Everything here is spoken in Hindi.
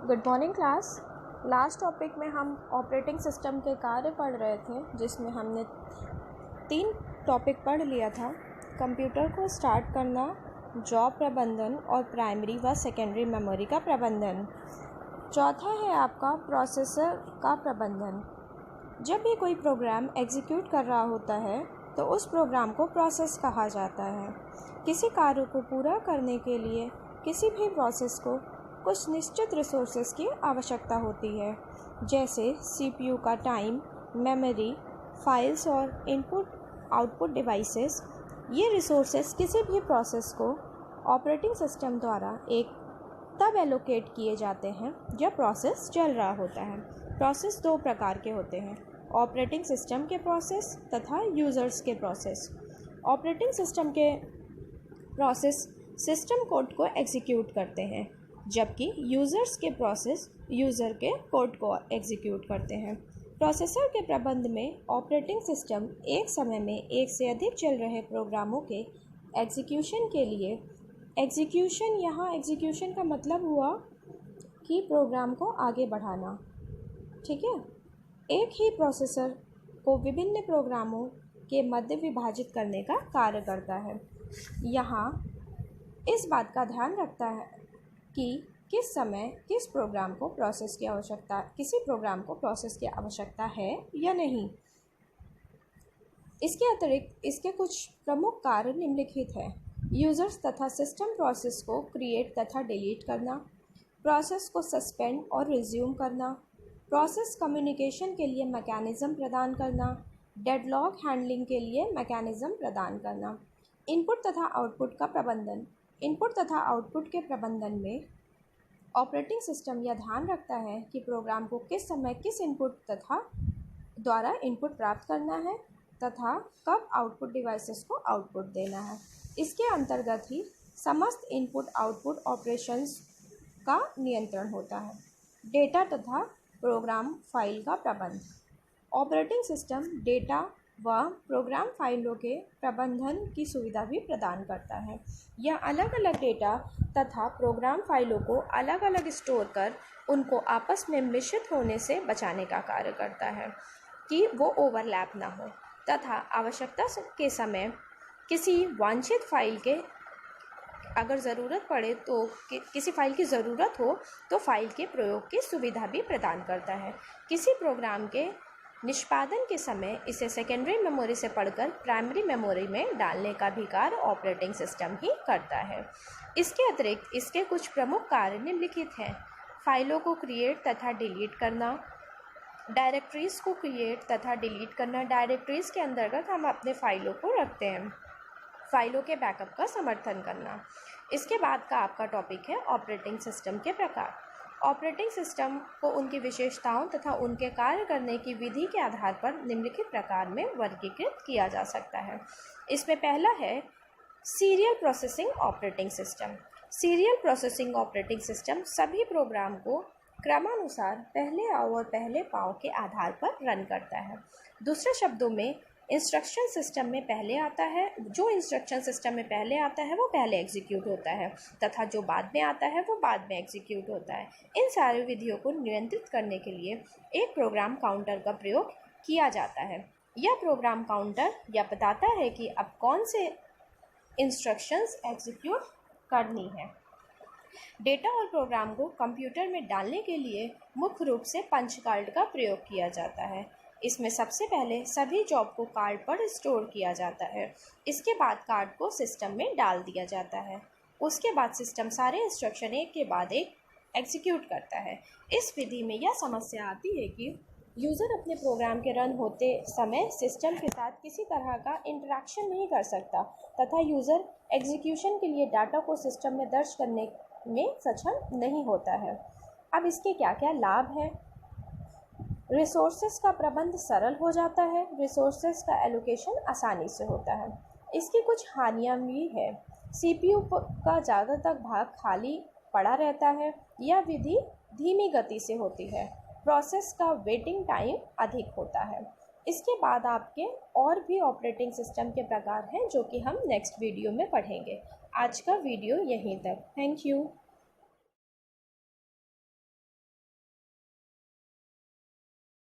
Good morning class. Last topic में हम ऑपरेटिंग सिस्टम के कार्य पढ़ रहे थे, जिसमें हमने 3 टॉपिक पढ़ लिया था। कंप्यूटर को स्टार्ट करना, जॉब प्रबंधन और प्राइमरी व सेकेंडरी मेमोरी का प्रबंधन। चौथा है आपका प्रोसेसर का प्रबंधन। जब भी कोई प्रोग्राम एग्जीक्यूट कर रहा होता है तो उस प्रोग्राम को प्रोसेस कहा जाता है। किसी कार्य को पूरा करने के लिए किसी भी प्रोसेस को कुछ निश्चित रिसोर्सेज की आवश्यकता होती है, जैसे सीपीयू का टाइम, मेमोरी, फाइल्स और इनपुट आउटपुट डिवाइसेस। ये रिसोर्सेज किसी भी प्रोसेस को ऑपरेटिंग सिस्टम द्वारा तब एलोकेट किए जाते हैं जब प्रोसेस चल रहा होता है। प्रोसेस 2 प्रकार के होते हैं, ऑपरेटिंग सिस्टम के प्रोसेस तथा यूज़र्स के प्रोसेस। ऑपरेटिंग सिस्टम के प्रोसेस सिस्टम कोड को एग्जीक्यूट करते हैं, जबकि यूज़र्स के प्रोसेस यूज़र के कोड को एग्जीक्यूट करते हैं। प्रोसेसर के प्रबंध में ऑपरेटिंग सिस्टम एक समय में एक से अधिक चल रहे प्रोग्रामों के एग्जीक्यूशन के लिए एग्जीक्यूशन का मतलब हुआ कि प्रोग्राम को आगे बढ़ाना, ठीक है। एक ही प्रोसेसर को विभिन्न प्रोग्रामों के मध्य विभाजित करने का कार्य करता है। यहाँ इस बात का ध्यान रखता है कि किस समय किसी प्रोग्राम को प्रोसेस की आवश्यकता है या नहीं। इसके अतिरिक्त इसके कुछ प्रमुख कार्य निम्नलिखित हैं। यूज़र्स तथा सिस्टम प्रोसेस को क्रिएट तथा डिलीट करना, प्रोसेस को सस्पेंड और रिज्यूम करना, प्रोसेस कम्युनिकेशन के लिए मैकेनिज़्म प्रदान करना, डेडलॉक हैंडलिंग के लिए मैकेनिज़्म प्रदान करना। इनपुट तथा आउटपुट का प्रबंधन। इनपुट तथा आउटपुट के प्रबंधन में ऑपरेटिंग सिस्टम यह ध्यान रखता है कि प्रोग्राम को किस समय किस इनपुट तथा द्वारा इनपुट प्राप्त करना है तथा कब आउटपुट डिवाइसेस को आउटपुट देना है। इसके अंतर्गत ही समस्त इनपुट आउटपुट ऑपरेशंस का नियंत्रण होता है। डेटा तथा प्रोग्राम फाइल का प्रबंध। ऑपरेटिंग सिस्टम डेटा व प्रोग्राम फाइलों के प्रबंधन की सुविधा भी प्रदान करता है। यह अलग अलग डेटा तथा प्रोग्राम फाइलों को अलग अलग स्टोर कर उनको आपस में मिश्रित होने से बचाने का कार्य करता है कि वो ओवरलैप ना हो, तथा आवश्यकता के समय किसी वांछित फाइल के अगर ज़रूरत पड़े तो किसी फाइल की ज़रूरत हो तो फाइल के प्रयोग की सुविधा भी प्रदान करता है। किसी प्रोग्राम के निष्पादन के समय इसे सेकेंडरी मेमोरी से पढ़कर प्राइमरी मेमोरी में डालने का भी कार्य ऑपरेटिंग सिस्टम ही करता है। इसके अतिरिक्त इसके कुछ प्रमुख कार्य निम्नलिखित हैं। फाइलों को क्रिएट तथा डिलीट करना, डायरेक्टरीज़ को क्रिएट तथा डिलीट करना। डायरेक्टरीज़ के अंतर्गत हम अपने फाइलों को रखते हैं। फाइलों के बैकअप का समर्थन करना। इसके बाद का आपका टॉपिक है ऑपरेटिंग सिस्टम के प्रकार। ऑपरेटिंग सिस्टम को उनकी विशेषताओं तथा उनके कार्य करने की विधि के आधार पर निम्नलिखित प्रकार में वर्गीकृत किया जा सकता है। इसमें पहला है serial processing operating system. Serial processing operating system सभी प्रोग्राम को क्रमानुसार पहले आओ और पहले पाओ के आधार पर रन करता है। दूसरे शब्दों में इंस्ट्रक्शन सिस्टम में पहले आता है, जो इंस्ट्रक्शन सिस्टम में पहले आता है वो पहले एग्जीक्यूट होता है तथा जो बाद में आता है वो बाद में एग्जीक्यूट होता है। इन सारी विधियों को नियंत्रित करने के लिए एक प्रोग्राम काउंटर का प्रयोग किया जाता है। यह प्रोग्राम काउंटर यह बताता है कि अब कौन से इंस्ट्रक्शंस एग्जीक्यूट करनी है। डेटा और प्रोग्राम को कंप्यूटर में डालने के लिए मुख्य रूप से पंच कार्ड का प्रयोग किया जाता है। इसमें सबसे पहले सभी जॉब को कार्ड पर स्टोर किया जाता है। इसके बाद कार्ड को सिस्टम में डाल दिया जाता है। उसके बाद सिस्टम सारे इंस्ट्रक्शन एक के बाद एक एग्जीक्यूट करता है। इस विधि में यह समस्या आती है कि यूज़र अपने प्रोग्राम के रन होते समय सिस्टम के साथ किसी तरह का इंटरेक्शन नहीं कर सकता तथा यूज़र एग्जीक्यूशन के लिए डाटा को सिस्टम में दर्ज करने में सक्षम नहीं होता है। अब इसके क्या क्या लाभ हैं? रिसोर्सेज का प्रबंध सरल हो जाता है। रिसोर्सेज का एलोकेशन आसानी से होता है। इसकी कुछ हानियाँ भी है। सीपीयू का ज़्यादातर भाग खाली पड़ा रहता है। यह विधि धीमी गति से होती है। प्रोसेस का वेटिंग टाइम अधिक होता है। इसके बाद आपके और भी ऑपरेटिंग सिस्टम के प्रकार हैं जो कि हम नेक्स्ट वीडियो में पढ़ेंगे। आज का वीडियो यहीं तक। Thank you.